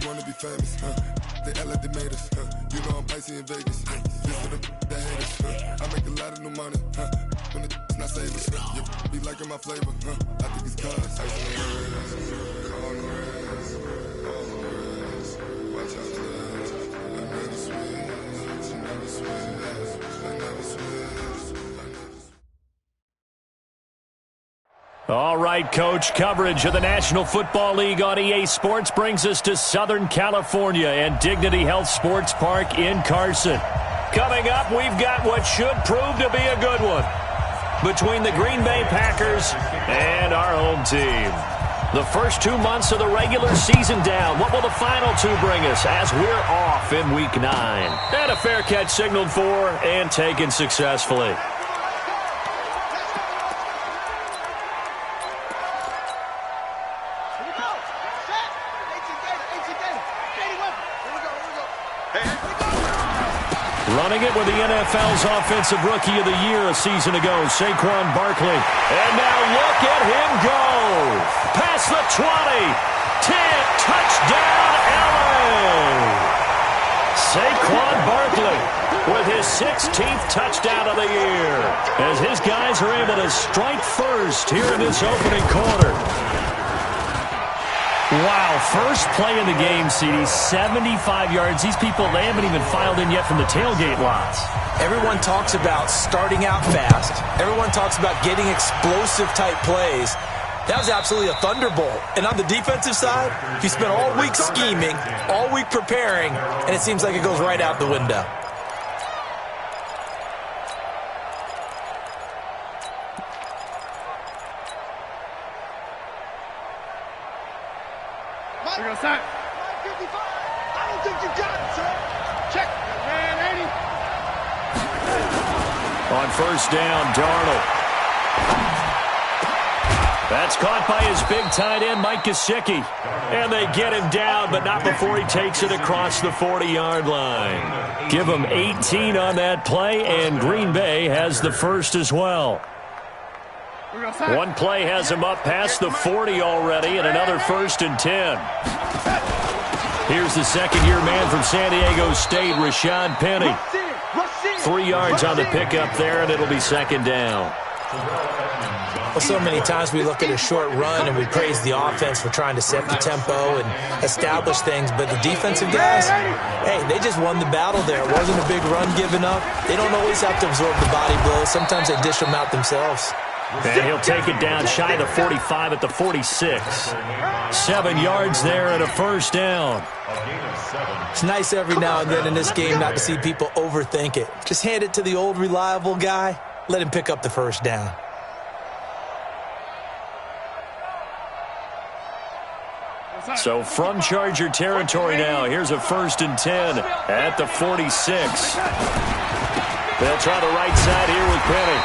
wanna be famous, they act like they made us, you know I'm icy in Vegas, this for the that haters, I make a lot of new money, when it's not savers, you be liking my flavor, I think it's cause ice on the res, on the res, watch out for that, I never switch, I never switch, I never switch. All right, Coach, coverage of the National Football League on EA Sports brings us to Southern California and Dignity Health Sports Park in Carson. Coming up, we've got what should prove to be a good one between the Green Bay Packers and our home team. The first 2 months of the regular season down. What will the final two bring us as we're off in Week 9? And a fair catch signaled for and taken successfully. Running it with the NFL's Offensive Rookie of the Year a season ago, Saquon Barkley. And now look at him go. Past the 20. 10. Touchdown, LA. Saquon Barkley with his 16th touchdown of the year as his guys are able to strike first here in this opening quarter. Wow, first play in the game, CD, 75 yards. These people, they haven't even filed in yet from the tailgate lots. Everyone talks about starting out fast. Everyone talks about getting explosive-type plays. That was absolutely a thunderbolt. And on the defensive side, he spent all week scheming, all week preparing, and it seems like it goes right out the window. We're going to start. 55. I don't think you got it, sir. Check. Man, 80. On first down, Darnold. That's caught by his big tight end, Mike Gesicki. And they get him down, but not before he takes it across the 40-yard line. Give him 18 on that play, and Green Bay has the first as well. One play has him up past the 40 already, and another 1st and 10. Here's the second-year man from San Diego State, Rashad Penny. 3 yards on the pickup there, and it'll be second down. Well, so many times we look at a short run and we praise the offense for trying to set the tempo and establish things, but the defensive guys, hey, they just won the battle there. It wasn't a big run given up. They don't always have to absorb the body blows. Sometimes they dish them out themselves. And he'll take it down shy of the 45 at the 46. 7 yards there and a first down. It's nice every now and then in this game not to see people overthink it. Just hand it to the old reliable guy. Let him pick up the first down. So from Charger territory now, here's a 1st and 10 at the 46. They'll try the right side here with Penny.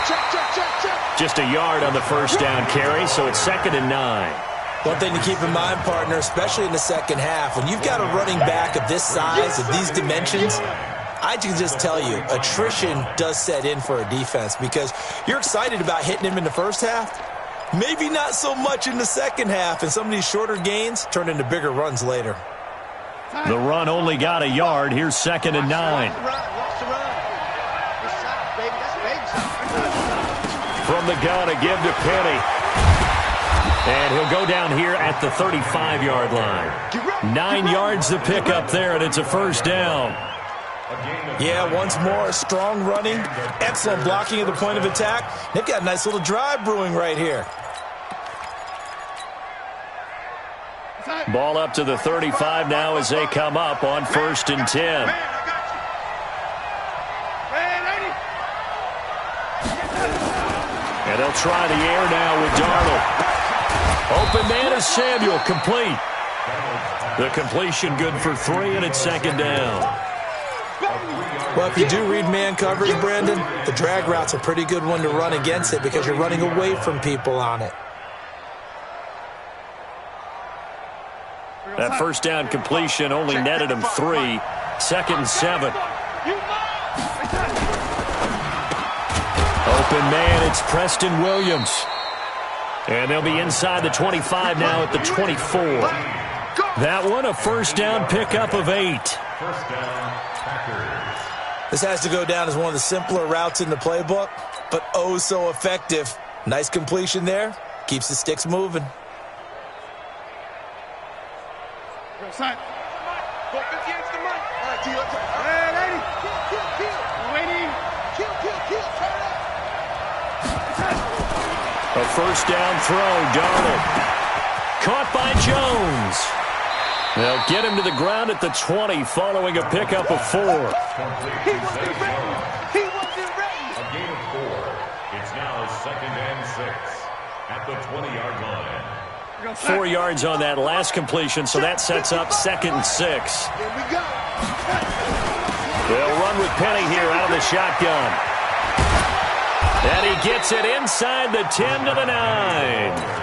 Just a yard on the first down carry, so it's 2nd and 9. One thing to keep in mind, partner, especially in the second half, when you've got a running back of this size, of these dimensions, I can just tell you, attrition does set in for a defense because you're excited about hitting him in the first half. Maybe not so much in the second half, and some of these shorter gains turn into bigger runs later. The run only got a yard. Here's 2nd and 9. From the gun, a give to Penny. And he'll go down here at the 35-yard line. 9 yards to pick up there, and it's a first down. Yeah, once more, strong running, excellent blocking at the point of attack. They've got a nice little drive brewing right here. Ball up to the 35 now as they come up on 1st and 10. And they'll try the air now with Darnold. Open man is Samuel, complete. The completion good for 3, and it's 2nd down. Well, if you do read man coverage, Brandon, the drag route's a pretty good one to run against it because you're running away from people on it. That first down completion only netted him 3. 2nd and 7. Open man, it's Preston Williams. And they'll be inside the 25 now at the 24. That one, a first down pickup of 8. First down, Packers. This has to go down as one of the simpler routes in the playbook, but oh so effective. Nice completion there. Keeps the sticks moving. Son. Go 50 extra money. All right, T, let's go. Hey, lady. Kill. Waiting. Kill. Turn up. A first down throw, Darnold. Caught by Jones. They'll get him to the ground at the 20 following a pickup of 4. He wasn't ready. A gain of 4. It's now 2nd and 6 at the 20-yard line. 4 yards on that last completion, so that sets up 2nd and 6. Here we go. They'll run with Penny here out of the shotgun. And he gets it inside the 10 to the 9.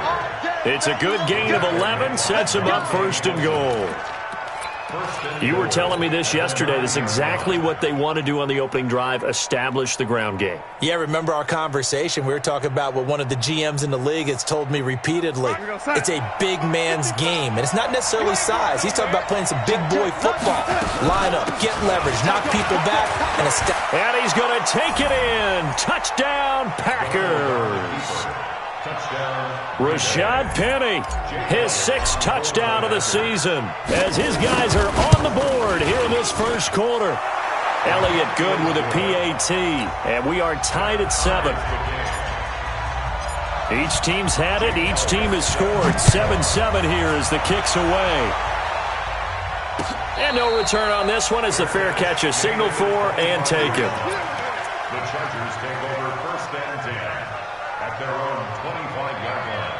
It's a good gain of 11, sets him up 1st and goal. You were telling me this yesterday. This is exactly what they want to do on the opening drive, establish the ground game. Yeah, remember our conversation? We were talking about what one of the GMs in the league has told me repeatedly. It's a big man's game, and it's not necessarily size. He's talking about playing some big boy football. Line up, get leverage, knock people back, and he's going to take it in. Touchdown, Packers. Rashad Penny, his 6th touchdown of the season, as his guys are on the board here in this first quarter. Elliott Good with a PAT, and we are tied at 7. Each team's had it. Each team has scored. 7-7 here as the kick's away. And no return on this one as the fair catch is signaled for and taken. The Chargers take over 1st and 10 at their own 25-yard line.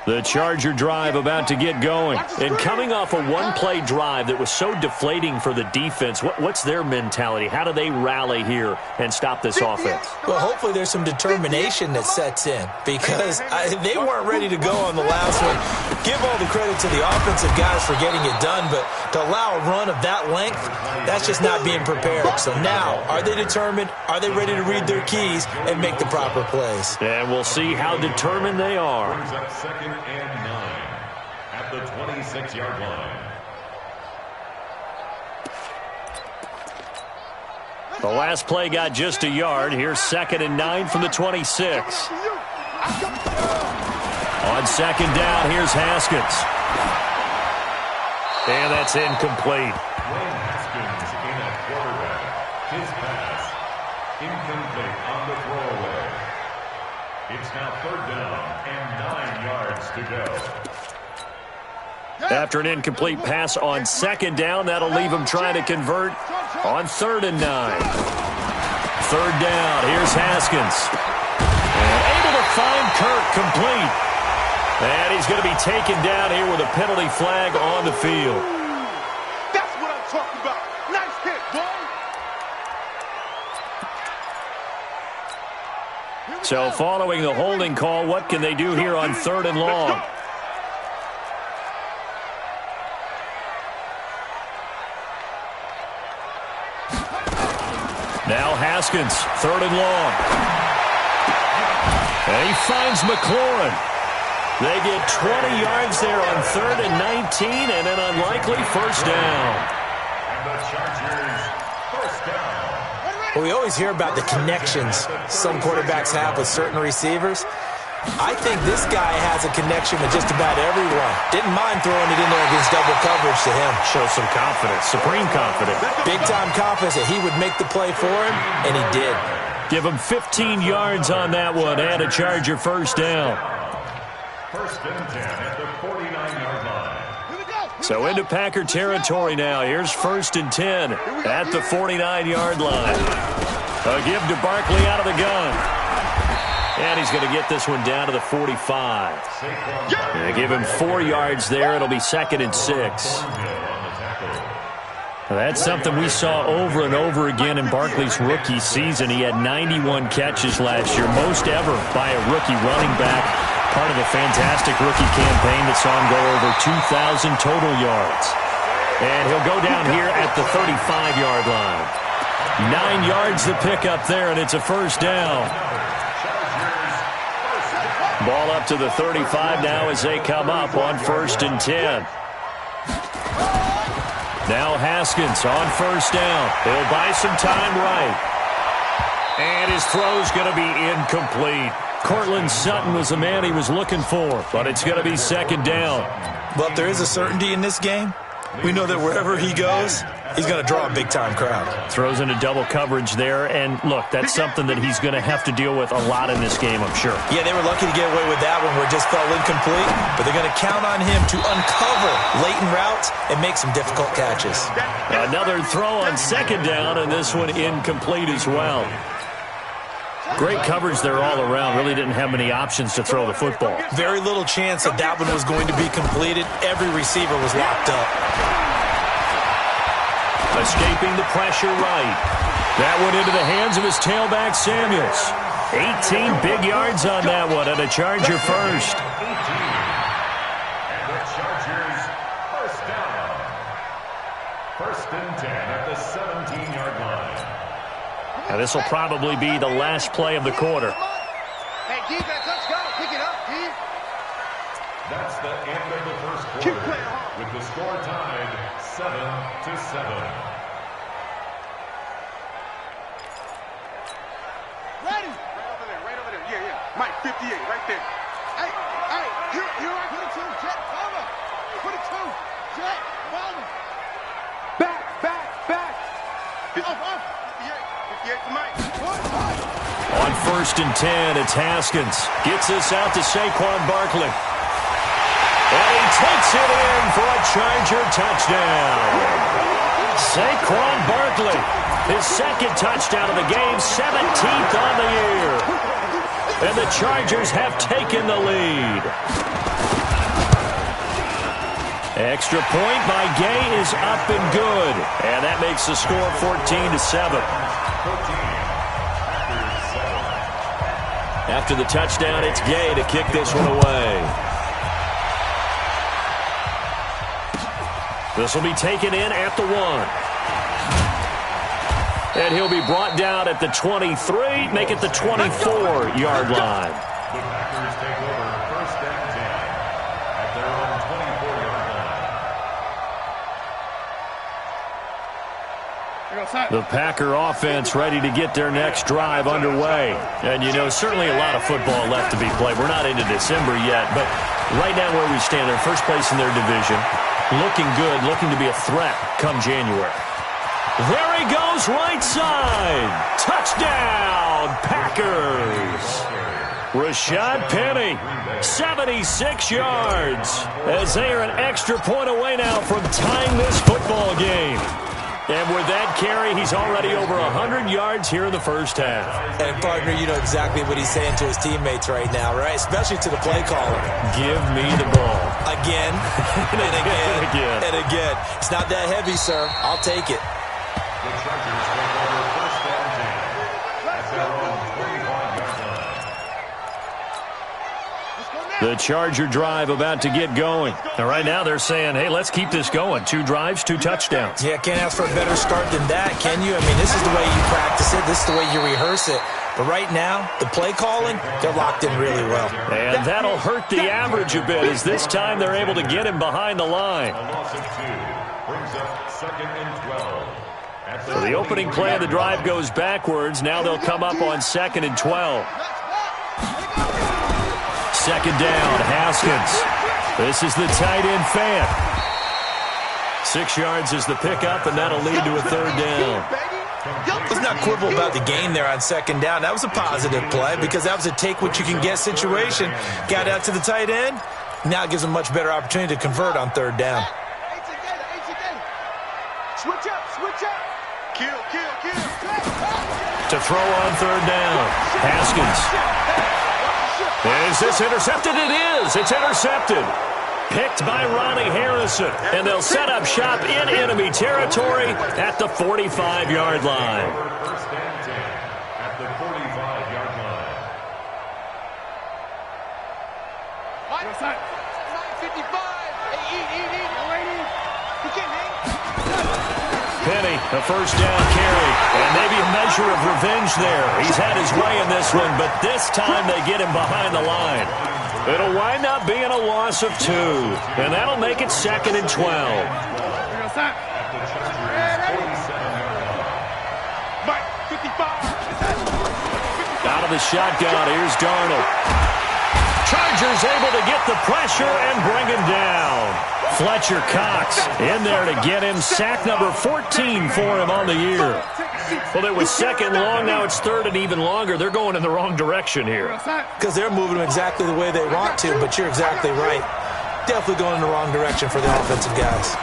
The Charger drive about to get going. And coming off a one-play drive that was so deflating for the defense, what's their mentality? How do they rally here and stop this offense? Well, hopefully there's some determination that sets in because they weren't ready to go on the last one. Give all the credit to the offensive guys for getting it done, but to allow a run of that length, that's just not being prepared. So now, are they determined? Are they ready to read their keys and make the proper plays? And we'll see how determined they are. Brings up 2nd and 9 at the 26-yard line. The last play got just a yard. Here's 2nd and 9 from the 26. On 2nd down, here's Haskins. And that's incomplete. Dwayne Haskins in at quarterback. His pass incomplete on the throwaway. It's now 3rd down and 9 yards to go. After an incomplete pass on 2nd down, that'll leave him trying to convert on 3rd and 9. 3rd down, here's Haskins. And able to find Kirk complete. And he's going to be taken down here with a penalty flag on the field. That's what I'm talking about. Nice hit, boy. So following the holding call, what can they do here on 3rd and long? Now Haskins, 3rd and long. And he finds McLaurin. They get 20 yards there on 3rd and 19, and an unlikely 1st down. And the Chargers, 1st down. Well, we always hear about the connections some quarterbacks have with certain receivers. I think this guy has a connection with just about everyone. Didn't mind throwing it in there against double coverage to him. Show some confidence, supreme confidence. Big-time confidence that he would make the play for him, and he did. Give him 15 yards on that one and a Charger 1st down. 1st and 10 at the 49-yard line. So into Packer territory now. Here's 1st and 10 at the 49-yard line. A give to Barkley out of the gun. And he's going to get this one down to the 45. They give him 4 yards there. It'll be 2nd and 6. That's something we saw over and over again in Barkley's rookie season. He had 91 catches last year, most ever by a rookie running back. Part of a fantastic rookie campaign that saw him go over 2,000 total yards. And he'll go down here at the 35-yard line. 9 yards to pick up there, and it's a 1st down. out to the 35 now as they come up on 1st and 10. Now Haskins on 1st down. He'll buy some time right. And his throw's going to be incomplete. Cortland Sutton was the man he was looking for, but it's going to be 2nd down. Well, if there is a certainty in this game, we know that wherever he goes, he's going to draw a big-time crowd. Throws into double coverage there, and look, that's something that he's going to have to deal with a lot in this game, I'm sure. Yeah, they were lucky to get away with that one where it just fell incomplete, but they're going to count on him to uncover latent routes and make some difficult catches. Another throw on 2nd down, and this one incomplete as well. Great coverage there all around. Really didn't have many options to throw the football. Very little chance that that one was going to be completed. Every receiver was locked up. Escaping the pressure right. That one into the hands of his tailback, Samuels. 18 big yards on that one, and a Charger first. And the Chargers first down. 1st and 10 at the 17-yard line. And this will probably be the last play of the quarter. Hey, defense, let's go. Pick it up, D. That's the end of the first quarter, with the score tied 7-7. Ready. Right over there. Yeah. Mike, 58, right there. Hey, here I put it to Jet, cover. Put it to Jet, cover. Back. Off. 58 to Mike. On 1st and 10, it's Haskins. Gets this out to Saquon Barkley. And he takes it in for a Charger touchdown. Saquon Barkley, his 2nd touchdown of the game, 17th on the year. And the Chargers have taken the lead. Extra point by Gay is up and good. And that makes the score 14-7. After the touchdown, it's Gay to kick this one away. This will be taken in at the 1. And he'll be brought down at the 23, make it the 24-yard line. The Packers take over 1st and 10 at their own 24-yard line. The Packer offense ready to get their next drive underway. And, you know, certainly a lot of football left to be played. We're not into December yet, but right now where we stand, they're first place in their division. Looking good, looking to be a threat come January. There he goes, right side. Touchdown, Packers. Rashad Penny, 76 yards, as they are an extra point away now from tying this football game. And with that carry, he's already over 100 yards here in the first half. And, partner, you know exactly what he's saying to his teammates right now, right? Especially to the play caller. Give me the ball. Again, and again, and again. It's not that heavy, sir. I'll take it. The Chargers take over 1st and 10 at their own 25-yard line. The Charger drive about to get going. And right now they're saying, hey, let's keep this going. 2 drives, 2 touchdowns. Yeah, can't ask for a better start than that, can you? I mean, this is the way you practice it. This is the way you rehearse it. But right now, the play calling, they're locked in really well. And that'll hurt the average a bit as this time they're able to get him behind the line. A loss of 2 brings up 2nd and 12. So the opening play of the drive goes backwards. Now they'll come up on 2nd and 12. 2nd down, Haskins. This is the tight end fan. 6 yards is the pickup, and that'll lead to a 3rd down. Let's not quibble about the gain there on 2nd down. That was a positive play because that was a take-what-you-can-get situation. Got out to the tight end. Now it gives them a much better opportunity to convert on 3rd down. Switch up. Kill. To throw on 3rd down, Haskins. Is this intercepted? It is. It's intercepted. Picked by Ronnie Harrison. And they'll set up shop in enemy territory at the 45-yard line. 1st and 10 at the 45-yard line. 9:55. Penny, a 1st down carry. And maybe a measure of revenge there. He's had his way in this one, but this time they get him behind the line. It'll wind up being a loss of 2, and that'll make it 2nd and 12. Out of the shotgun, here's Darnold. Chargers able to get the pressure and bring him down. Fletcher Cox in there to get him. Sack number 14 for him on the year. Well, it was 2nd long. Now it's 3rd and even longer. They're going in the wrong direction here. Because they're moving them exactly the way they want to, but you're exactly right. Definitely going in the wrong direction for the offensive guys.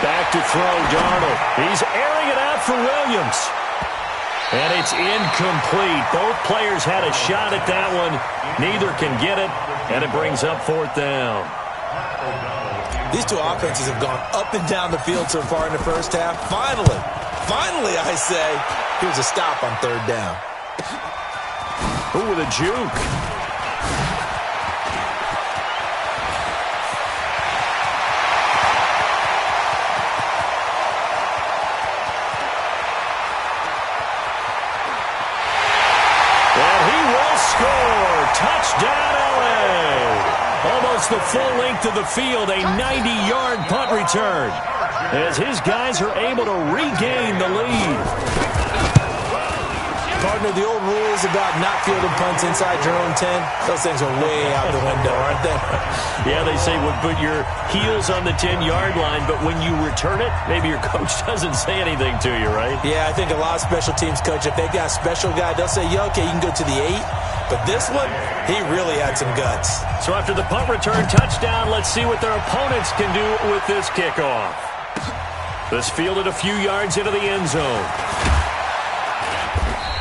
Back to throw, Darnold. He's airing it out for Williams. And it's incomplete. Both players had a shot at that one. Neither can get it, and it brings up 4th down. These two offenses have gone up and down the field so far in the first half. Finally, I say, here's a stop on 3rd down. Ooh, with a juke. Touchdown, L.A. Almost the full length of the field, a 90-yard punt return, as his guys are able to regain the lead. Partner, the old rules about not fielding punts inside your own 10, those things are way out the window, aren't they? Yeah, they say put your heels on the 10-yard line, but when you return it, maybe your coach doesn't say anything to you, right? Yeah, I think a lot of special teams coach, if they got a special guy, they'll say, yeah, okay, you can go to the 8. But this one, he really had some guts. So after the punt return touchdown, let's see what their opponents can do with this kickoff. This fielded a few yards into the end zone.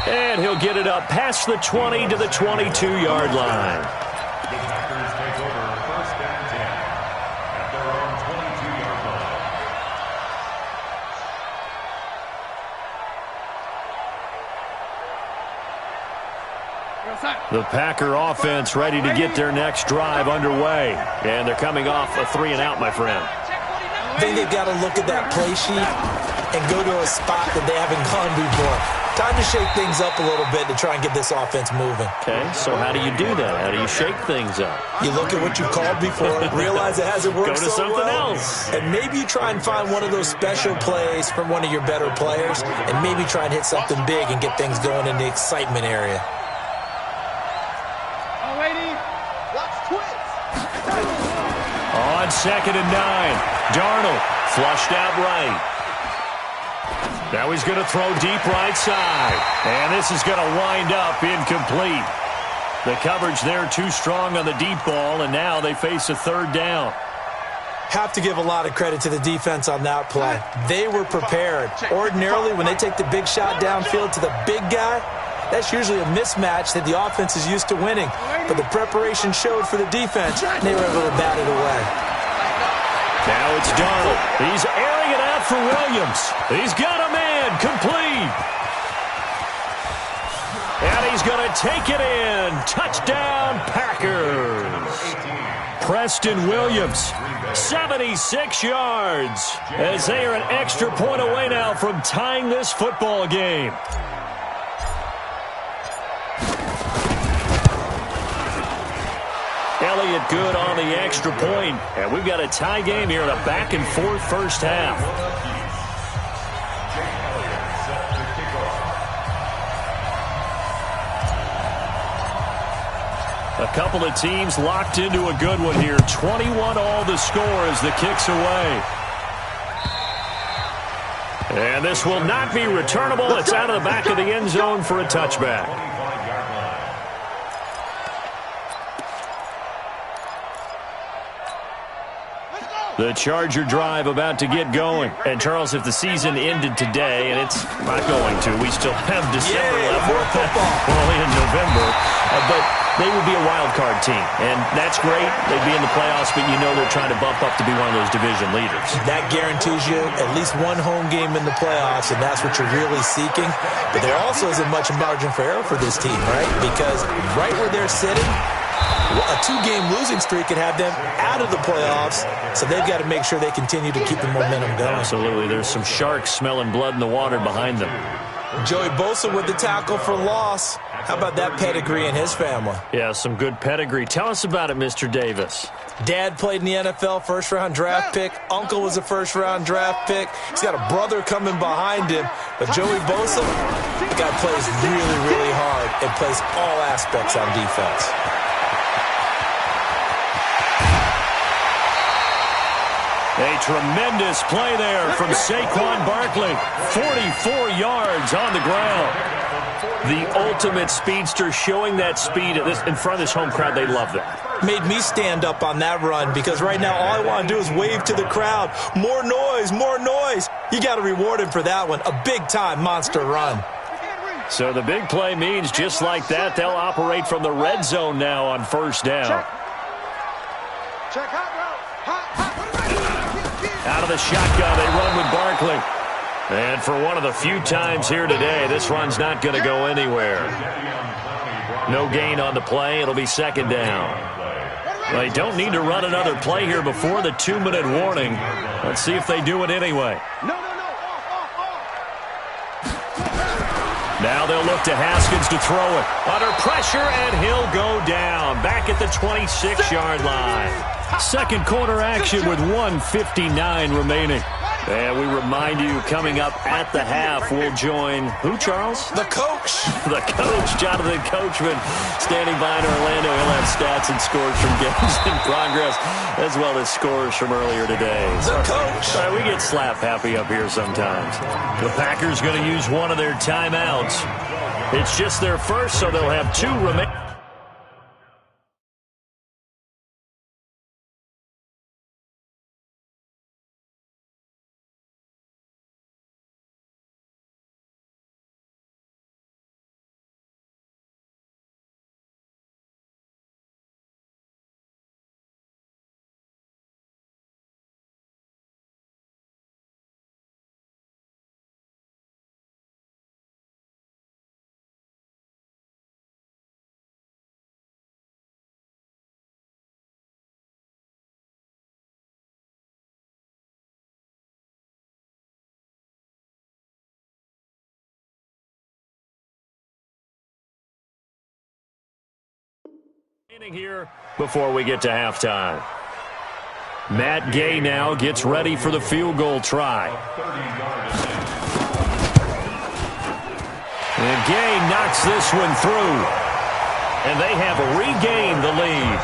And he'll get it up past the 20 to the 22-yard line. The Packers take over 1st and 10 at their own 22-yard line. The Packer offense ready to get their next drive underway. And they're coming off a 3-and-out, my friend. I think they've got to look at that play sheet and go to a spot that they haven't gone before. Time to shake things up a little bit to try and get this offense moving. Okay, so how do you do that? How do you shake things up? You look at what you called before, realize it hasn't worked so well. Go to something else. And maybe you try and find one of those special plays from one of your better players, and maybe try and hit something big and get things going in the excitement area. On 2nd and 9, Darnold flushed out right. Now he's going to throw deep right side. And this is going to wind up incomplete. The coverage there too strong on the deep ball, and now they face a 3rd down. Have to give a lot of credit to the defense on that play. They were prepared. Ordinarily, when they take the big shot downfield to the big guy, that's usually a mismatch that the offense is used to winning. But the preparation showed for the defense, and they were able to bat it away. Now it's Darnold. He's airing it out for Williams. He's got a man complete. And he's going to take it in. Touchdown, Packers. Preston Williams, 76 yards, as they are an extra point away now from tying this football game. Elliott good on the extra point. And we've got a tie game here in a back-and-forth first half. A couple of teams locked into a good one here. 21 all the score as the kick's away. And this will not be returnable. It's out of the back of the end zone for a touchback. The Charger drive about to get going. And, Charles, if the season ended today, and it's not going to, we still have December left. More football. We're only in November. But they would be a wild card team. And that's great. They'd be in the playoffs, but you know they're trying to bump up to be one of those division leaders. That guarantees you at least one home game in the playoffs, and that's what you're really seeking. But there also isn't much margin for error for this team, right? Because right where they're sitting, a 2-game losing streak could have them out of the playoffs, so they've got to make sure they continue to keep the momentum going. Absolutely. There's some sharks smelling blood in the water behind them. Joey Bosa with the tackle for loss. How about that pedigree in his family? Yeah, some good pedigree. Tell us about it, Mr. Davis. Dad played in the NFL, first-round draft pick. Uncle was a first-round draft pick. He's got a brother coming behind him. But Joey Bosa, the guy plays really, really hard and plays all aspects on defense. A tremendous play there from Saquon Barkley. 44 yards on the ground. The ultimate speedster, showing that speed in front of this home crowd. They love that. Made me stand up on that run because right now all I want to do is wave to the crowd. More noise, more noise. You got to reward him for that one. A big-time monster run. So the big play means just like that, they'll operate from the red zone now on first down. Check hot route. Out of the shotgun, they run with Barkley. And for one of the few times here today, this run's not going to go anywhere. No gain on the play. It'll be second down. They don't need to run another play here before the 2-minute warning. Let's see if they do it anyway. Now they'll look to Haskins to throw it. Under pressure, and he'll go down. Back at the 26-yard line. Second quarter action with 1:59 remaining. And we remind you, coming up at the half, we'll join who, Charles? The coach. The coach, Jonathan Coachman, standing by in Orlando. He'll have stats and scores from games in progress, as well as scores from earlier today. The coach. We get slap happy up here sometimes. The Packers going to use one of their timeouts. It's just their first, so they'll have two remaining. Here before we get to halftime. Matt Gay now gets ready for the field goal try. And Gay knocks this one through. And they have regained the lead.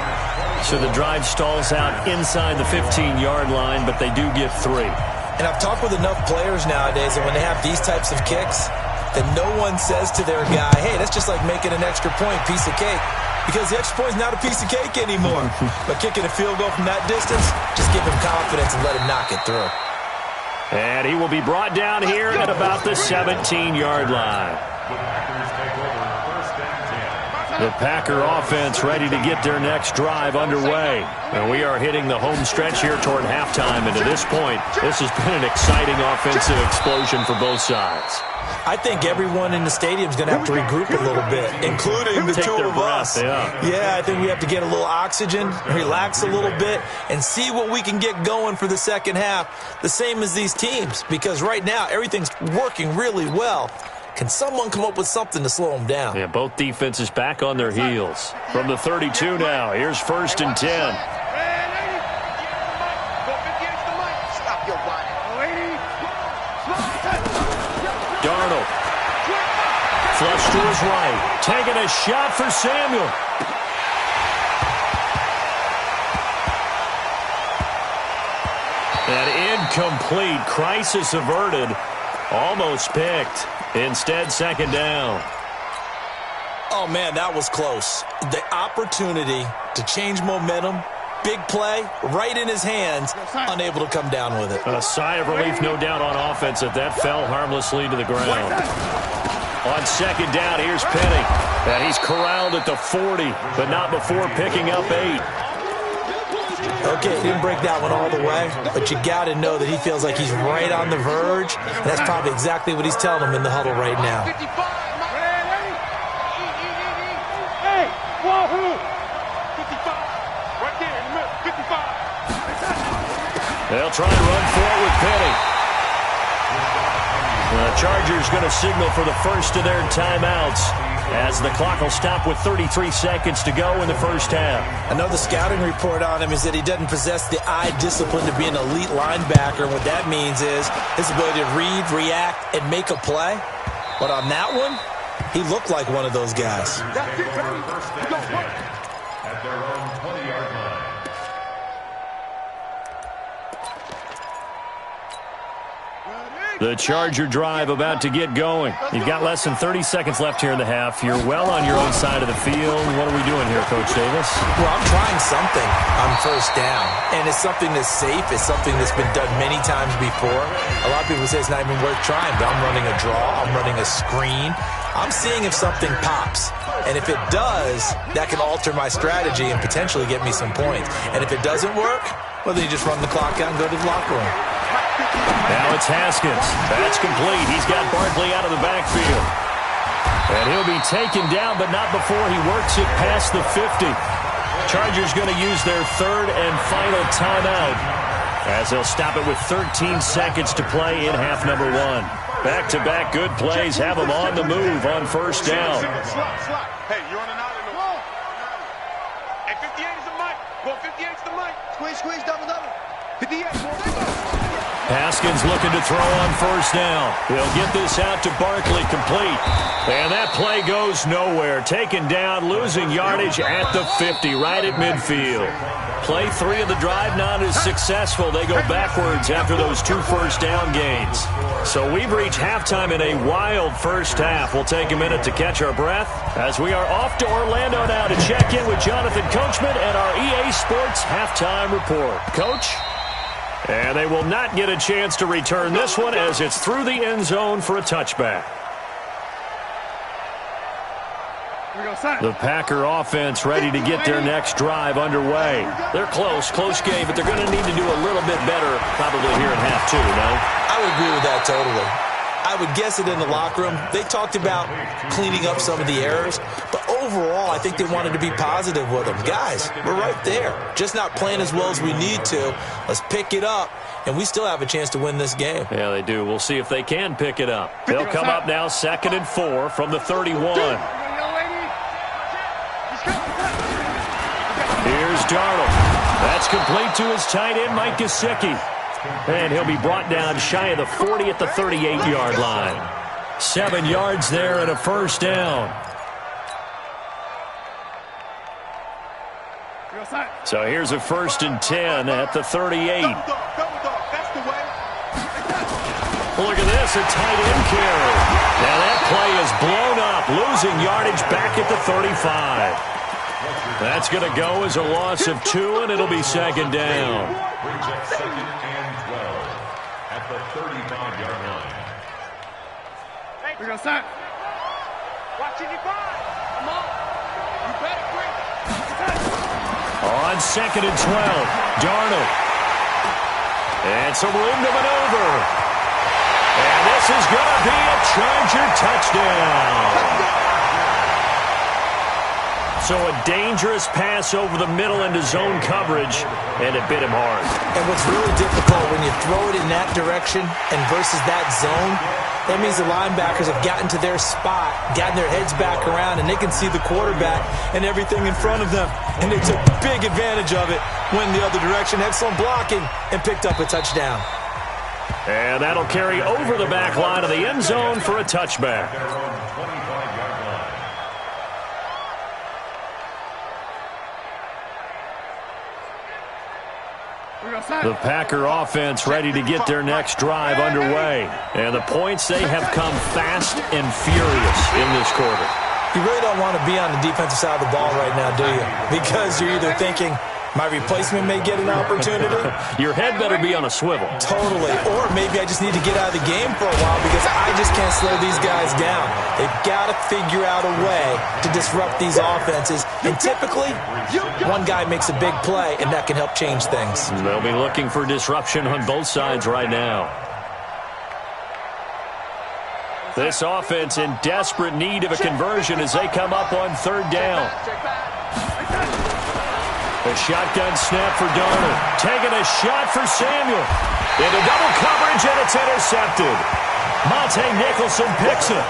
So the drive stalls out inside the 15-yard line, but they do get 3. And I've talked with enough players nowadays, and when they have these types of kicks, then no one says to their guy, hey, that's just like making an extra point, piece of cake. Because the extra point is not a piece of cake anymore. But kicking a field goal from that distance, just give him confidence and let him knock it through. And he will be brought down here at about the 17-yard line. The Packer offense ready to get their next drive underway. And we are hitting the home stretch here toward halftime. And to this point, this has been an exciting offensive explosion for both sides. I think everyone in the stadium is going to have to regroup a little bit, including the two of us. Yeah, I think we have to get a little oxygen, relax a little bit, and see what we can get going for the second half, the same as these teams, because right now everything's working really well. Can someone come up with something to slow them down? Yeah, both defenses back on their heels. From the 32 now, here's 1st and 10. Darnold. Flush to his right. Taking a shot for Samuel. An incomplete. Crisis averted. Almost picked. Instead, second down. Oh, man, that was close. The opportunity to change momentum, big play, right in his hands, unable to come down with it. A sigh of relief, no doubt, on offense that fell harmlessly to the ground. On second down, here's Penny. And he's corralled at the 40, but not before picking up 8. Okay, he didn't break that one all the way, but you got to know that he feels like he's right on the verge, and that's probably exactly what he's telling him in the huddle right now. They'll try and run for it with Penny. The Chargers going to signal for the first of their timeouts as the clock will stop with 33 seconds to go in the first half. I know the scouting report on him is that he doesn't possess the eye discipline to be an elite linebacker. And what that means is his ability to read, react, and make a play. But on that one, he looked like one of those guys. That's it, baby. Go, at their own 20-yard line. The Charger drive about to get going. You've got less than 30 seconds left here in the half. You're well on your own side of the field. What are we doing here, Coach Davis? Well, I'm trying something on first down, and it's something that's safe. It's something that's been done many times before. A lot of people say it's not even worth trying, but I'm running a draw. I'm running a screen. I'm seeing if something pops. And if it does, that can alter my strategy and potentially get me some points. And if it doesn't work, well, then you just run the clock out and go to the locker room. Now it's Haskins. That's complete. He's got Barkley out of the backfield. And he'll be taken down, but not before he works it past the 50. Chargers going to use their third and final timeout as they'll stop it with 13 seconds to play in half number one. Back-to-back good plays have them on the move on first down. Hey, you're on an island. Hey, 58 is the mic. Go 58 is the mic. Squeeze, double. 58. Haskins looking to throw on first down. He'll get this out to Barkley, complete. And that play goes nowhere. Taken down, losing yardage at the 50, right at midfield. Play 3 of the drive not as successful. They go backwards after those 2 first down gains. So we've reached halftime in a wild first half. We'll take a minute to catch our breath as we are off to Orlando now to check in with Jonathan Coachman and our EA Sports halftime report. Coach? And they will not get a chance to return this one as it's through the end zone for a touchback. The Packer offense ready to get their next drive underway. They're close game, but they're going to need to do a little bit better probably here in half 2, no? I would agree with that totally. I would guess it in the locker room. They talked about cleaning up some of the errors, but overall, I think they wanted to be positive with them. Guys, we're right there. Just not playing as well as we need to. Let's pick it up, and we still have a chance to win this game. Yeah, they do. We'll see if they can pick it up. They'll come up now 2nd and 4 from the 31. Here's Darnold. That's complete to his tight end, Mike Gesicki. And he'll be brought down shy of the 40 at the 38-yard line. 7 yards there and a first down. So here's a 1st and 10 at the 38. Look at this, a tight end carry. Now that play is blown up, losing yardage back at the 35. That's going to go as a loss of 2, and it'll be 2nd down. Brings up 2nd and 12 at the 35-yard line. We're going to start. Watching you buy. Come on. You better bring it. On 2nd and 12, Darnold. And some room to maneuver. And this is going to be a Charger touchdown. So a dangerous pass over the middle into zone coverage, and it bit him hard. And what's really difficult when you throw it in that direction and versus that zone, that means the linebackers have gotten to their spot, gotten their heads back around, and they can see the quarterback and everything in front of them. And they took big advantage of it, went the other direction, excellent blocking, and picked up a touchdown. And that'll carry over the back line of the end zone for a touchback. The Packer offense ready to get their next drive underway. And the points, they have come fast and furious in this quarter. You really don't want to be on the defensive side of the ball right now, do you? Because you're either thinking, my replacement may get an opportunity. Your head better be on a swivel. Totally. Or maybe I just need to get out of the game for a while because I just can't slow these guys down. They've got to figure out a way to disrupt these offenses. And typically, one guy makes a big play, and that can help change things. They'll be looking for disruption on both sides right now. This offense in desperate need of a conversion as they come up on 3rd down. A shotgun snap for Darnold. Taking a shot for Samuel. Into double coverage, and it's intercepted. Monte Nicholson picks it.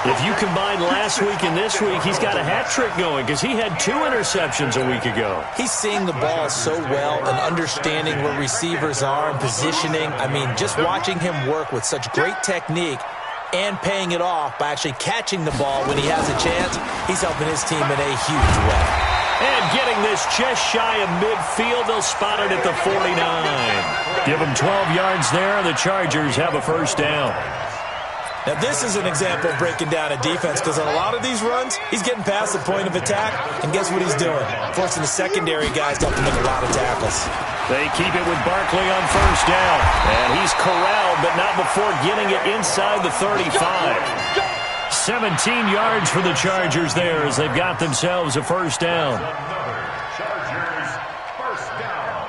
If you combine last week and this week, he's got a hat trick going because he had 2 interceptions a week ago. He's seeing the ball so well and understanding where receivers are and positioning. I mean, just watching him work with such great technique and paying it off by actually catching the ball when he has a chance, he's helping his team in a huge way. And getting this just shy of midfield, they'll spot it at the 49. Give him 12 yards there, and the Chargers have a first down. Now, this is an example of breaking down a defense because on a lot of these runs, he's getting past the point of attack, and guess what he's doing? Forcing the secondary guys to have to make a lot of tackles. They keep it with Barkley on first down, and he's corralled, but not before getting it inside the 35. 17 yards for the Chargers there as they've got themselves a first down. Chargers first down.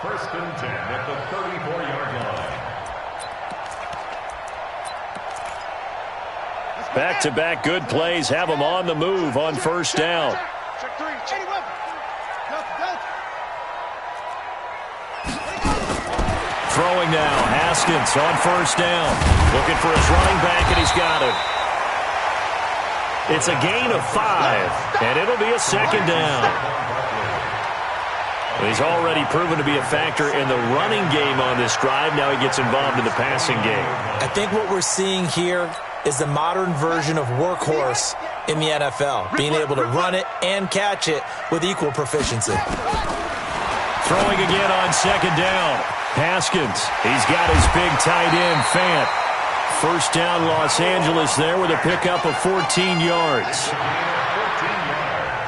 First and 10 at the 34-yard line. Back-to-back good plays have them on the move on first down. Check 3. Delta. Throwing now, Haskins on first down. Looking for his running back, and he's got it. It's a gain of 5, and it'll be a second down. He's already proven to be a factor in the running game on this drive. Now he gets involved in the passing game. I think what we're seeing here is the modern version of workhorse in the NFL, being able to run it and catch it with equal proficiency. Throwing again on second down. Haskins, he's got his big tight end, Fant. First down, Los Angeles there with a pickup of 14 yards.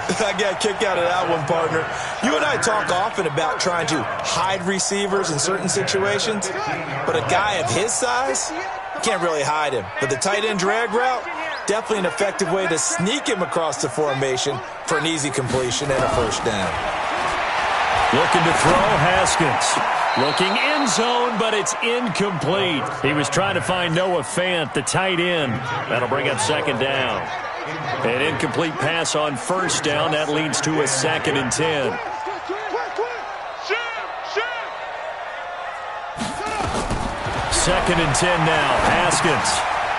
I got a kick out of that one, partner. You and I talk often about trying to hide receivers in certain situations, but a guy of his size, you can't really hide him. But the tight end drag route, definitely an effective way to sneak him across the formation for an easy completion and a first down. Looking to throw, Haskins. Looking end zone, but it's incomplete. He was trying to find Noah Fant, the tight end. That'll bring up second down. An incomplete pass on first down. That leads to a 2nd and 10. Second and 10 now. Haskins.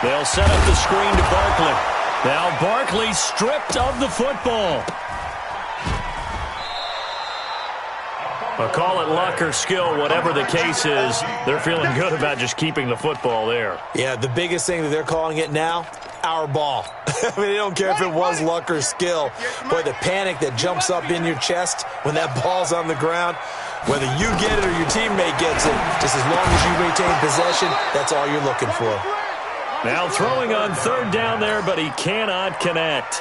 They'll set up the screen to Barkley. Now Barkley stripped of the football. But call it luck or skill, whatever the case is, they're feeling good about just keeping the football there. Yeah, the biggest thing that they're calling it now, our ball. I mean, they don't care if it was luck or skill. Boy, the panic that jumps up in your chest when that ball's on the ground, whether you get it or your teammate gets it, just as long as you retain possession, that's all you're looking for. Now throwing on third down there, but he cannot connect.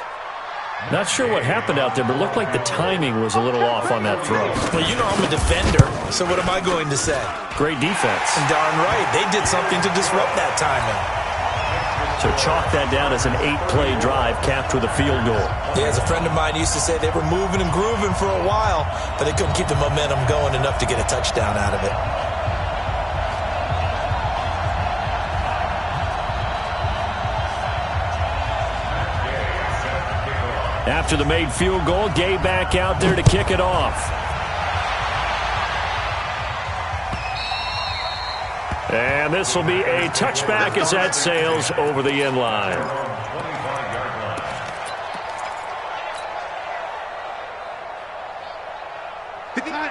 Not sure what happened out there, but it looked like the timing was a little off on that throw. Well, you know I'm a defender, so what am I going to say? Great defense. Darn right. They did something to disrupt that timing. So chalk that down as an 8-play drive capped with a field goal. Yeah, as a friend of mine used to say, they were moving and grooving for a while, but they couldn't keep the momentum going enough to get a touchdown out of it. After the made field goal, Gay back out there to kick it off. And this will be a touchback as that sails over the end line.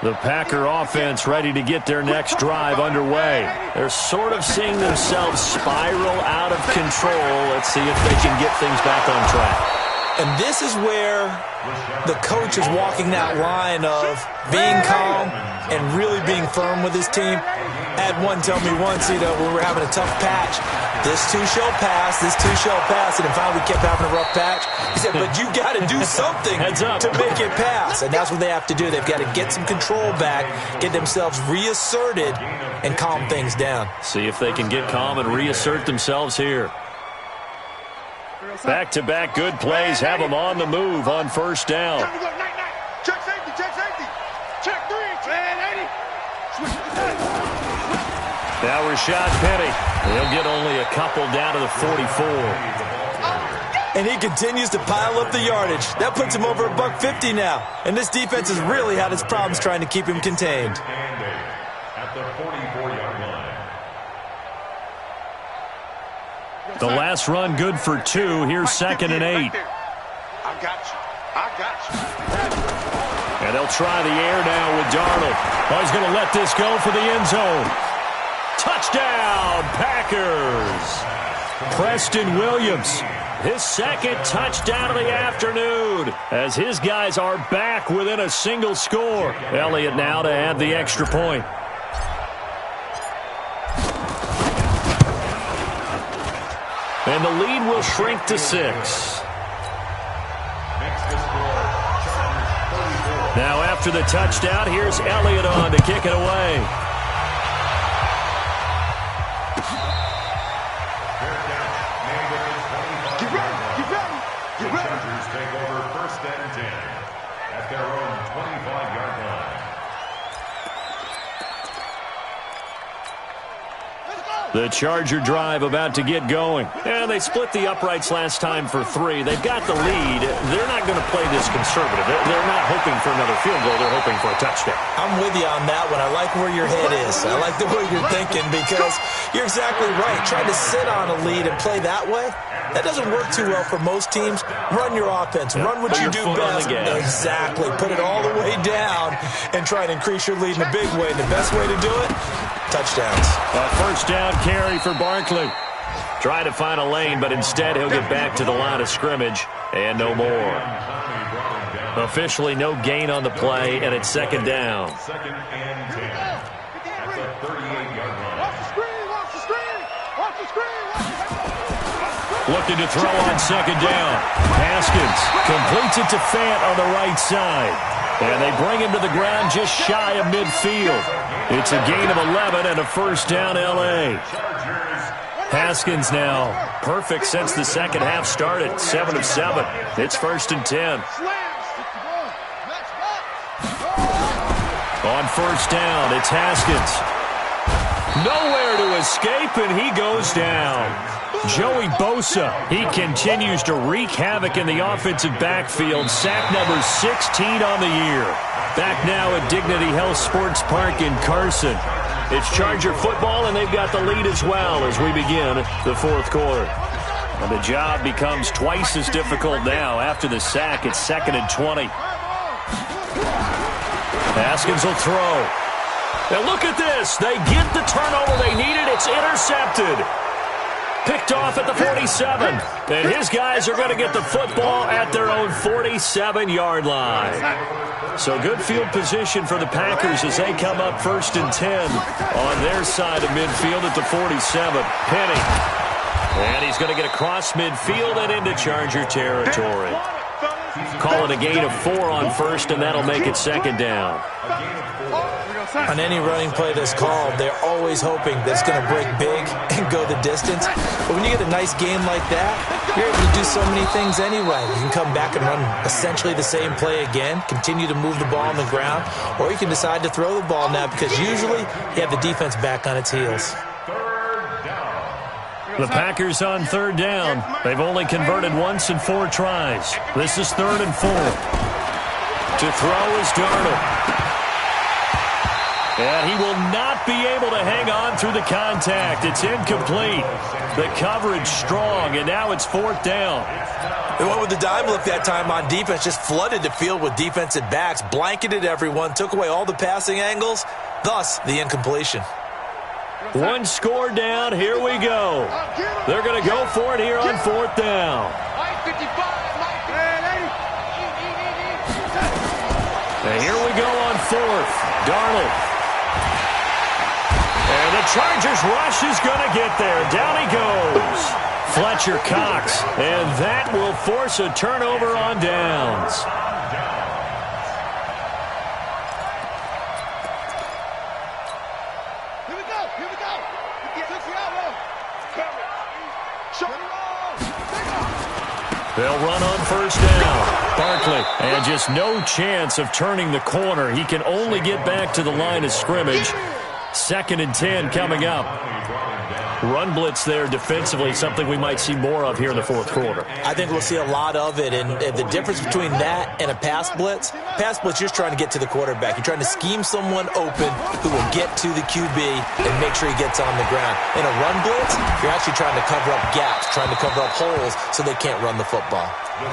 The Packer offense ready to get their next drive underway. They're sort of seeing themselves spiral out of control. Let's see if they can get things back on track. And this is where the coach is walking that line of being calm and really being firm with his team. I had one tell me once, when we were having a tough patch, this too shall pass, this too shall pass. And finally we kept having a rough patch. He said, but you got to do something to make it pass. And that's what they have to do. They've got to get some control back, get themselves reasserted, and calm things down. See if they can get calm and reassert themselves here. Back-to-back good plays have them on the move on first down. Check safety, check safety. Check 3, man, 80. Now Rashad Penny. He'll get only a couple down to the 44. And he continues to pile up the yardage. That puts him over $150 now. And this defense has really had its problems trying to keep him contained. At the 44-yard line. The last run good for 2. Here's 2nd and 8. I got you. I got you. And they'll try the air now with Darnold. Oh, he's going to let this go for the end zone. Touchdown, Packers. Preston Williams, his 2nd touchdown of the afternoon, as his guys are back within a single score. Elliott now to add the extra point. And the lead will shrink to 6. Now after the touchdown, here's Elliott on to kick it away. The Chargers take over 1st and 10 at their own 25-yard line. The Charger drive about to get going. And they split the uprights last time for 3. They've got the lead. They're not going to play this conservative. They're not hoping for another field goal. They're hoping for a touchdown. I'm with you on that one. I like where your head is. I like the way you're thinking because you're exactly right. Trying to sit on a lead and play that way, that doesn't work too well for most teams. Run your offense. Run what you do best. Exactly. Put it all the way down and try to increase your lead in a big way. And the best way to do it, touchdowns. A 1st down carry for Barkley. Trying to find a lane, but instead he'll get back to the line of scrimmage and no more. Officially no gain on the play, and it's 2nd down. 2nd and 10 at the 38-yard line. Watch the screen. Watch the screen. Watch the screen. Looking to throw on 2nd down. Haskins completes it to Fant on the right side. And they bring him to the ground just shy of midfield. It's a gain of 11 and a 1st down L.A. Haskins now perfect since the 2nd half started. 7 of 7. It's 1st and 10. On 1st down, it's Haskins. Nowhere to escape, and he goes down. Joey Bosa, he continues to wreak havoc in the offensive backfield. Sack number 16 on the year. Back now at Dignity Health Sports Park in Carson. It's Charger football, and they've got the lead as well as we begin the 4th quarter. And the job becomes twice as difficult now after the sack. It's 2nd and 20. Haskins will throw. And look at this. They get the turnover they needed. It's intercepted. Picked off at the 47. And his guys are going to get the football at their own 47-yard line. So good field position for the Packers as they come up 1st and 10 on their side of midfield at the 47. Penny. And he's going to get across midfield and into Charger territory. Call it a gain of 4 on 1st, and that'll make it 2nd down. On any running play that's called, they're always hoping that it's going to break big and go the distance. But when you get a nice game like that, you're able to do so many things anyway. You can come back and run essentially the same play again, continue to move the ball on the ground, or you can decide to throw the ball now because usually you have the defense back on its heels. The Packers on 3rd down. They've only converted once in 4 tries. This is 3rd and 4. To throw is Darnold. And he will not be able to hang on through the contact. It's incomplete. The coverage strong, and now it's 4th down. They went with the dime look that time on defense, just flooded the field with defensive backs, blanketed everyone, took away all the passing angles, thus the incompletion. 1 score down, here we go. They're going to go for it here on 4th down. And here we go on 4th. Darnold. And the Chargers rush is going to get there. Down he goes. Fletcher Cox. And that will force a turnover on downs. Here we go. Here we go. They'll run on 1st down. Barkley, and just no chance of turning the corner. He can only get back to the line of scrimmage. 2nd and 10 coming up. run blitz there defensively, something we might see more of here in the fourth quarter. I think we'll see a lot of it, and the difference between that and a pass blitz, you're just trying to get to the quarterback. You're trying to scheme someone open who will get to the QB and make sure he gets on the ground. In a run blitz, you're actually trying to cover up gaps, trying to cover up holes so they can't run the football.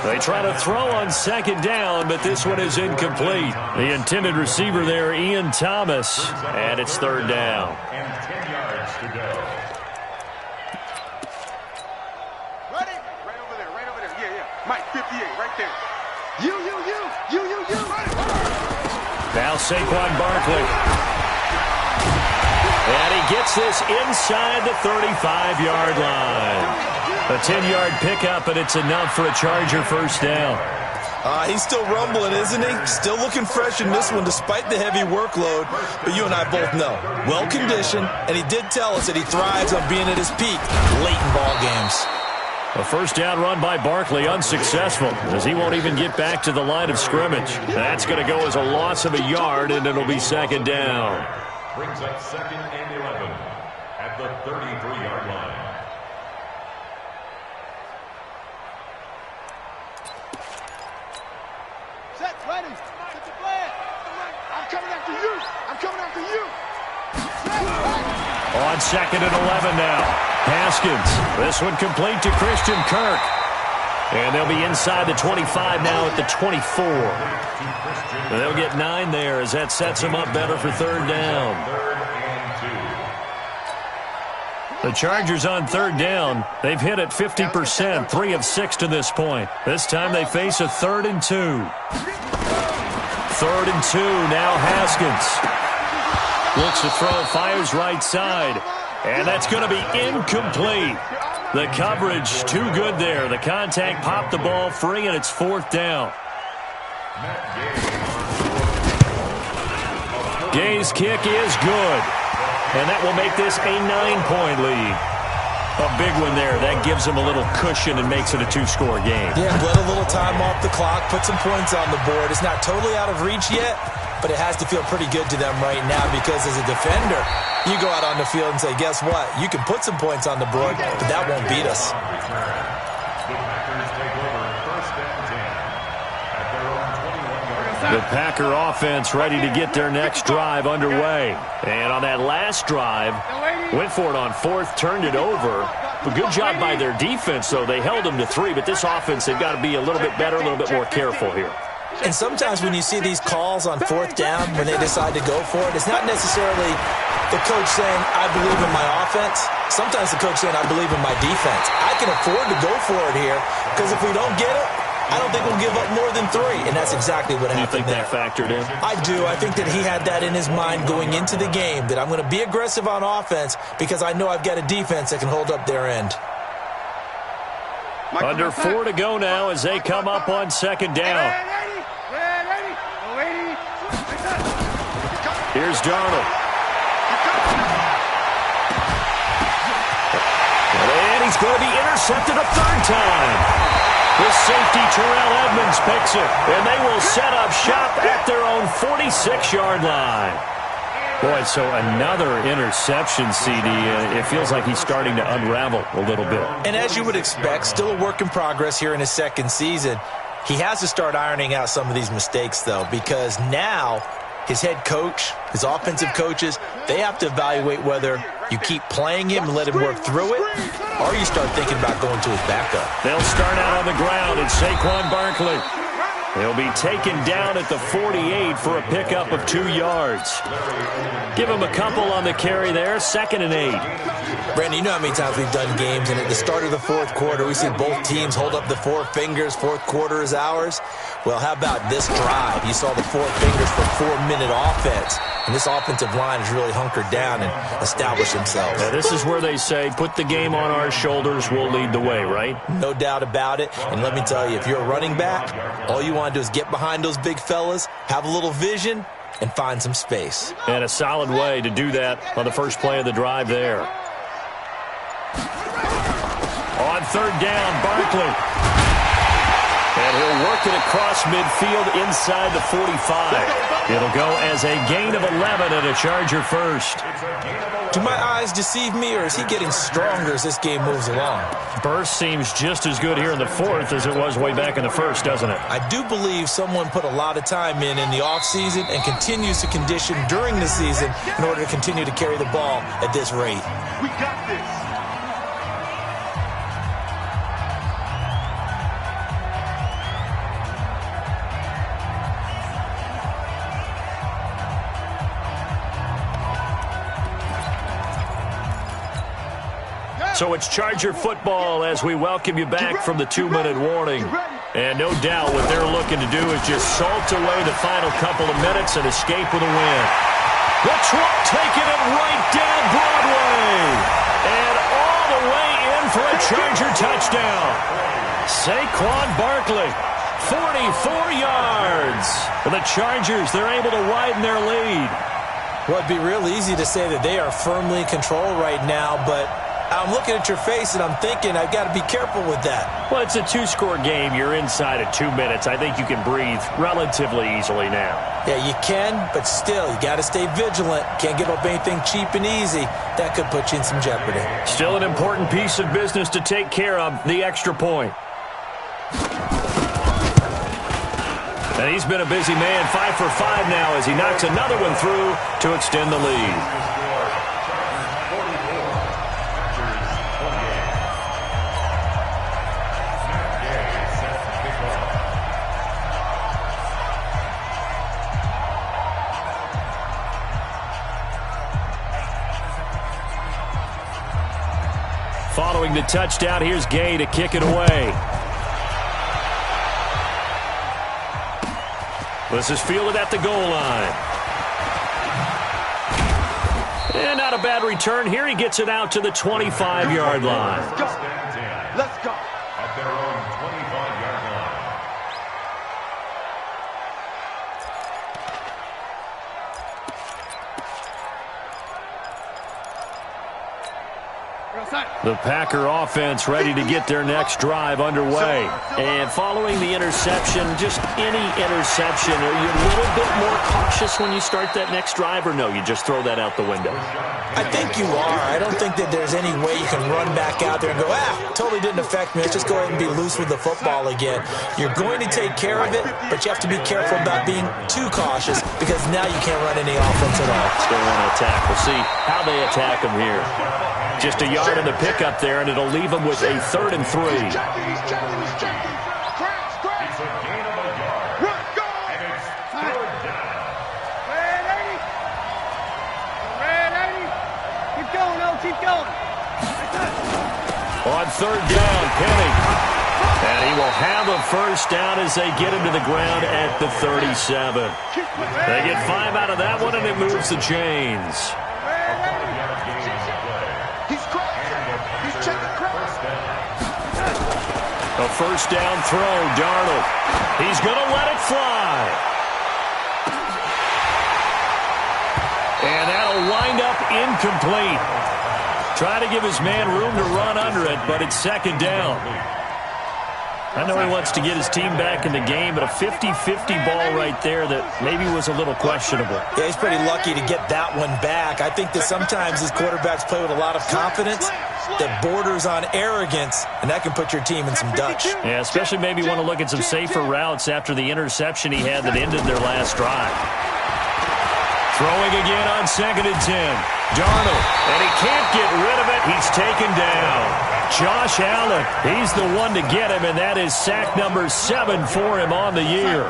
They try to throw on second down, but this one is incomplete. The intended receiver there, Ian Thomas, and it's third down. And 10 yards to go. Ready? Right over there. Yeah. Mike, 58, right there. You. Now Saquon Barkley. And he gets this inside the 35-yard line. A 10-yard pickup, and it's enough for a Charger first down. He's still rumbling, isn't he? Still looking fresh in this one despite the heavy workload. But you and I both know, well-conditioned, and he did tell us that he thrives on being at his peak late in ball games. A first down run by Barkley, unsuccessful, as he won't even get back to the line of scrimmage. That's going to go as a loss of a yard, and it'll be second down. Brings up 2nd and 11 at the 33-yard line. Set, ready. Set the plan. I'm coming after you. On 2nd and 11 now. Haskins. This one complete to Christian Kirk. And they'll be inside the 25 now at the 24. And they'll get 9 there as that sets them up better for third down. The Chargers on third down. They've hit it 50%, 3 of 6 to this point. This time they face a 3rd and 2. 3rd and 2, now Haskins. Looks to throw, fires right side. And that's going to be incomplete. The coverage too good there. The contact popped the ball free, and it's 4th down. Gay's kick is good. And that will make this a 9-point lead. A big one there. That gives them a little cushion and makes it a 2-score game. Yeah, let a little time off the clock, put some points on the board. It's not totally out of reach yet, but it has to feel pretty good to them right now because as a defender, you go out on the field and say, guess what? You can put some points on the board, but that won't beat us. The Packer offense ready to get their next drive underway. And on that last drive, went for it on 4th, turned it over. A good job by their defense, though. They held them to 3, but this offense, they've got to be a little bit better, a little bit more careful here. And sometimes when you see these calls on 4th down, when they decide to go for it, it's not necessarily the coach saying, I believe in my offense. Sometimes the coach saying, I believe in my defense. I can afford to go for it here because if we don't get it, I don't think we'll give up more than 3, and that's exactly what happened there. You think that factored in? I do. I think that he had that in his mind going into the game, that I'm going to be aggressive on offense because I know I've got a defense that can hold up their end. Under 4 to go now as they come up on 2nd down. Here's Darnold. And he's going to be intercepted a 3rd time. The safety, Terrell Edmonds, picks it. And they will set up shop at their own 46-yard line. Boy, so another interception, CD. It feels like he's starting to unravel a little bit. And as you would expect, still a work in progress here in his 2nd season. He has to start ironing out some of these mistakes, though, because now his head coach, his offensive coaches, they have to evaluate whether you keep playing him and let him work through it, or you start thinking about going to his backup. They'll start out on the ground, and Saquon Barkley. He'll be taken down at the 48 for a pickup of 2 yards. Give him a couple on the carry there, 2nd and 8. Brandon, you know how many times we've done games, and at the start of the 4th quarter, we see both teams hold up the 4 fingers, 4th quarter is ours. Well, how about this drive? You saw the 4 fingers for 4-minute offense, and this offensive line has really hunkered down and established themselves. Yeah, this is where they say, put the game on our shoulders, we'll lead the way, right? No doubt about it, and let me tell you, if you're a running back, all you want to do is get behind those big fellas, have a little vision, and find some space. And a solid way to do that on the first play of the drive there. On 3rd down, Barkley. And he'll work it across midfield inside the 45. It'll go as a gain of 11 and a Charger first. Do my eyes deceive me, or is he getting stronger as this game moves along? Burst seems just as good here in the fourth as it was way back in the first, doesn't it? I do believe someone put a lot of time in the offseason and continues to condition during the season in order to continue to carry the ball at this rate. We got this. So it's Charger football as we welcome you back from the 2-minute warning. And no doubt what they're looking to do is just salt away the final couple of minutes and escape with a win. The truck taking it right down Broadway. And all the way in for a Charger touchdown. Saquon Barkley, 44 yards. For the Chargers, they're able to widen their lead. Well, it'd be real easy to say that they are firmly in control right now, but I'm looking at your face and I'm thinking I've got to be careful with that. Well, it's a 2-score game. You're inside of 2 minutes. I think you can breathe relatively easily now. Yeah, you can, but still, you got to stay vigilant. Can't give up anything cheap and easy. That could put you in some jeopardy. Still an important piece of business to take care of, the extra point. And he's been a busy man, 5 for 5 now as he knocks another one through to extend the lead. Following the touchdown, here's Gay to kick it away. This is fielded at the goal line. And not a bad return here. He gets it out to the 25-yard line. Let's go. Let's go. At their own 25-yard line. The Packer offense ready to get their next drive underway. And following the interception, just any interception, are you a little bit more cautious when you start that next drive, or no, you just throw that out the window? I think you are. I don't think that there's any way you can run back out there and go, totally didn't affect me. Let's just go ahead and be loose with the football again. You're going to take care of it, but you have to be careful about being too cautious because now you can't run any offense at all. They want to attack. We'll see how they attack them here. Just a yard in the pickup there, and it'll leave them with a 3rd and 3. He's checking. Crash. It's a gain of a yard. Run, go. And it's 3rd down. Red 80. Keep going, keep going. On 3rd down, Penny. And he will have a first down as they get him to the ground at the 37. They get 5 out of that one, and it moves the chains. A first down throw, Darnold. He's going to let it fly. And that'll wind up incomplete. Try to give his man room to run under it, but it's 2nd down. I know he wants to get his team back in the game, but a 50-50 ball right there that maybe was a little questionable. Yeah, he's pretty lucky to get that one back. I think that sometimes these quarterbacks play with a lot of confidence that borders on arrogance, and that can put your team in some Dutch. Yeah, especially maybe want to look at some safer routes after the interception he had that ended their last drive. Throwing again on 2nd and 10. Darnold, and he can't get rid of it. He's taken down. Josh Allen, he's the one to get him, and that is sack number 7 for him on the year.